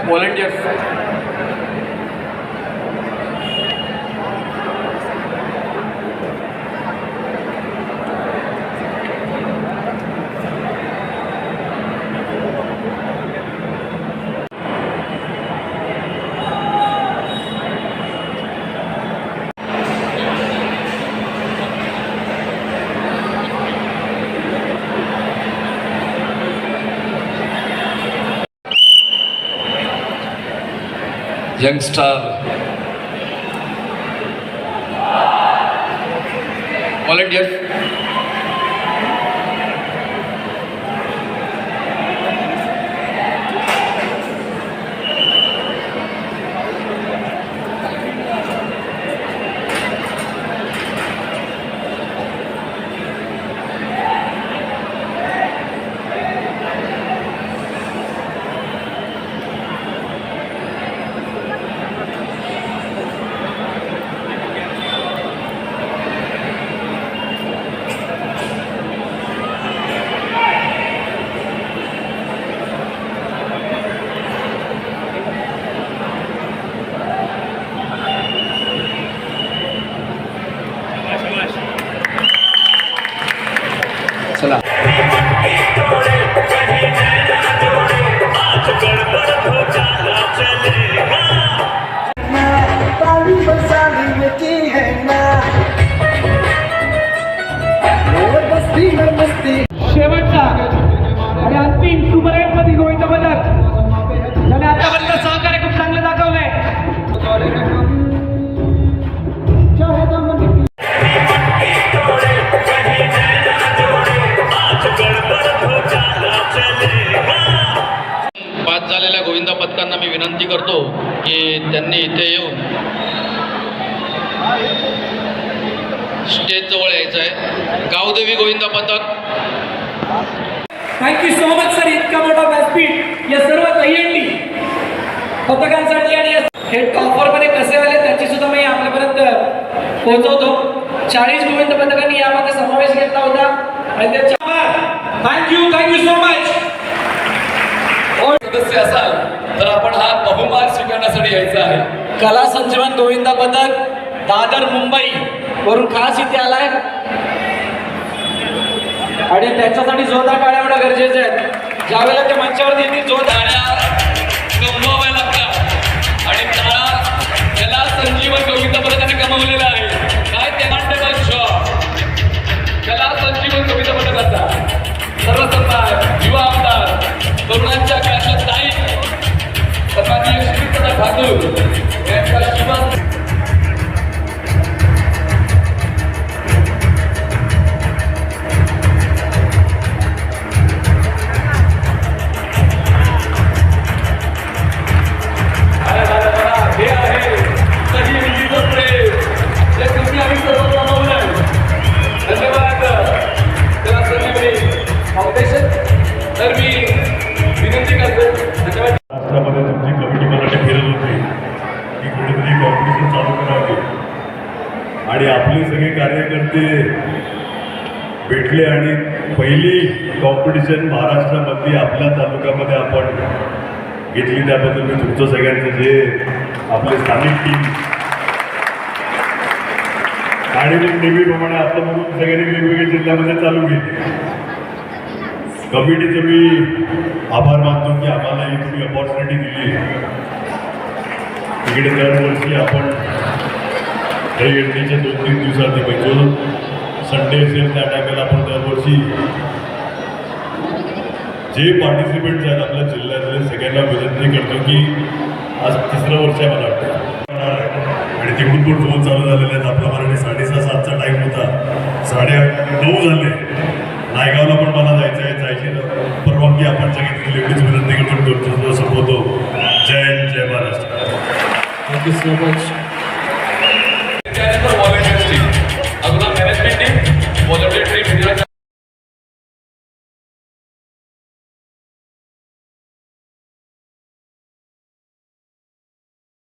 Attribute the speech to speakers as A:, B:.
A: volunteers. Young star volunteers. चला
B: शेवटचा आणि अंतिम सुपर 8 मध्ये गोविंद पदक ज्याने आतापर्यंत सहकार्य खूप चांगलं दाखवलंय.
C: पास झालेल्या गोविंदा पथकांना मी विनंती करतो की त्यांनी इथे येऊन स्टेज जवळ यायचं आहे. गावदेवी गोविंदा पथक.
B: Thank you so much sir. इतका मोठा व्यासपीठ या सर्व दहीहंडी पथकांसाठी आणि हे टॉपर मध्ये कसे आले त्याची सुद्धा मी आपल्यापर्यंत पोहोचवतो. 40 गोविंद पथकांनी यामध्ये समावेश घेतला होता आणि त्याच्या थँक्यू सो मच.
C: सदस्य असाल तर आपण हा बहुमान स्वीकारण्यासाठी यायचा आहे.
B: कला संजीवन गोविंदा पथक दादर मुंबई वरून खास इथे आलाय आणि त्याच्यासाठी जोरदार टाळ्या होणं गरजेचं आहे. ज्यावेळेला ते मंचावर येतील जोरदार
C: कमवाव्या लागतात आणि टाळा कला संजीवन गोविंदा पथकाने कमवलेला आहे. काय ते नाट्यवंश कला संजीवन गोविंदा पथकाचा सर्वसन्मान युवा आमदार तरुणांच्या काळात ताई सन्माननीय श्रीप्रदा ठाकूर यांच्या शुभ
D: आणि आपले सगळे कार्यकर्ते भेटले आणि पहिली कॉम्पिटिशन महाराष्ट्रामध्ये आपल्या तालुक्यामध्ये आपण घेतली. त्याबद्दल मी तुमचं सगळ्यांचं जे आपले स्थानिक टीम आणि नेहमीप्रमाणे आपलं म्हणून सगळ्यांनी वेगवेगळ्या जिल्ह्यामध्ये चालू केली. कमिटीचं मी आभार मानतो की आम्हाला ही तुम्ही अपॉर्च्युनिटी दिली. इकडे दरवर्षी आपण दहीहंडीच्या 2-3 दिवसात जो संडे असेल त्या टायमाला आपण दरवर्षी जे पार्टिसिपेंट्स आहेत आपल्या जिल्ह्यातले सगळ्यांना विनंती करतो की आज 3रं वर्ष आहे मला वाटतं आणि तिकडून पण फोन चालू झालेले आहेत. आपल्याप्रमाणे 6:30-7चा टाईम होता, 8:30-9 झाले. नायगावला पण मला जायची परवानगी आपण सांगितली. एवढीच विनंती करतो, संपवतो. जय हिंद, जय महाराष्ट्र.
B: Thank you so much.